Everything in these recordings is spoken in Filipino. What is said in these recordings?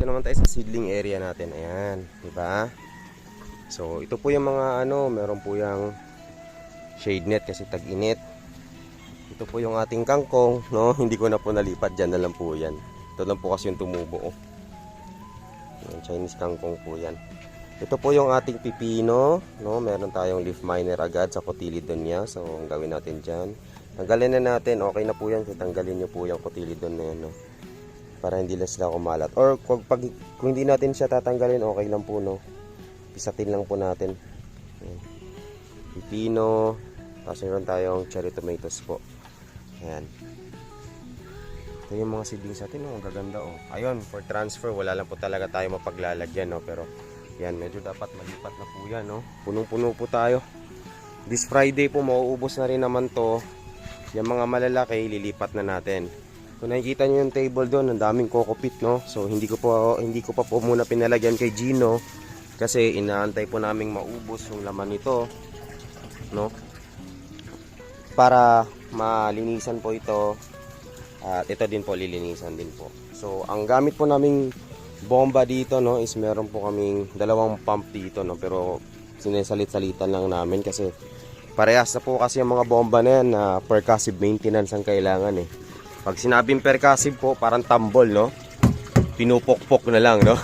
naman tayo sa seedling area natin. Ayan, di ba? So, ito po yung mga meron po yung shade net kasi tag-init. Ito po yung ating kangkong, no? Hindi ko na po nalipat, dyan na lang po yan. Ito lang po kasi yung tumubo, oh. Yung Chinese kangkong po yan. Ito po yung ating pipino, no? Meron tayong leaf miner agad sa cotyledon niya. So, ang gawin natin dyan, tanggalin na natin. Okay na po yan. So, tanggalin nyo po yung cotyledon na yan, no? Para hindi lang sila kumalat. Or kung hindi natin siya tatanggalin, okay lang po, no? Pisatin lang po natin. Ayan. Pipino. Tapos meron tayong cherry tomatoes po. Ayan. Ito yung mga seedlings natin, no? Ang gaganda, oh. Ayun, for transfer, wala lang po talaga tayo mapaglalagyan, no? Pero yan, medyo dapat malipat na po yan, no? Punong-puno po tayo. This Friday po, mauubos na rin naman to. Yung mga malalaki, lilipat na natin. Kung nakikita nyo yung table doon, ang daming kokopit, no? So, hindi ko pa po muna pinalagyan kay Gino. Kasi inaantay po naming maubos yung laman nito, no? Para malinisan po ito. At ito din po, lilinisan din po. So, ang gamit po naming bomba dito, no, is meron po kaming dalawang pump dito, no, pero sinisalit-salitan lang namin kasi parehas na po kasi yung mga bomba na yan na percussive maintenance ang kailangan, eh. Pag sinabing percussive po, parang tambol, no, pinupokpok na lang, no.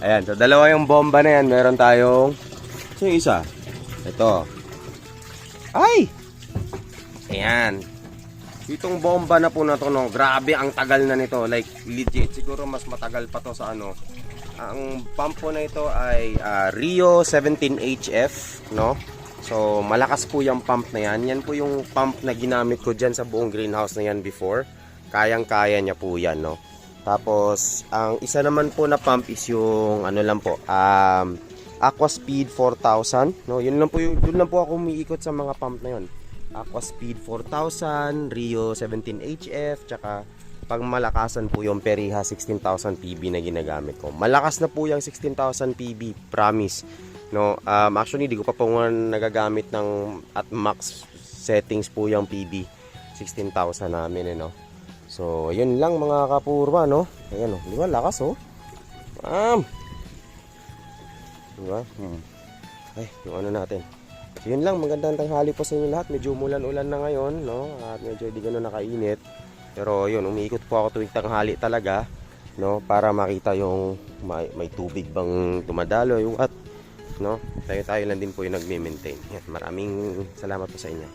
Ayan, so dalawa yung bomba na yan. Meron tayong yung isa, ito, ay, ayan. Itong bomba na po na to, no, grabe ang tagal na nito, like legit, siguro mas matagal pa to sa ang pump po na ito ay Rio 17HF, no. So malakas po yung pump na yan. Yan po yung pump na ginamit ko dyan sa buong greenhouse na yan before. Kayang kaya niya po yan, no. Tapos ang isa naman po na pump is yung lang po, Aquaspeed 4000, no. Yun lang po doon lang po ako umiikot sa mga pump na yon. Aquaspeed 4000, Rio 17HF, tsaka pag malakasan po yung Periha 16,000 PB na ginagamit ko. Malakas na po yung 16,000 PB, promise. No, actually di ko pa po nagagamit ng at max settings po yung PB 16,000 namin, no. So, yun lang mga kapurwa, no. Ayan, di ba lakas, oh. Di ba? Ay, yung natin. So, yun lang, magandang tanghali po sa inyo lahat. Medyo umulan-ulan na ngayon, no? At medyo di gano'n nakainit. Pero yun, umiikot po ako tuwing tanghali talaga, no? Para makita yung may tubig bang dumadalo, yung no? Tayo lang din po yung nagme-maintain. Yan, maraming salamat po sa inyo.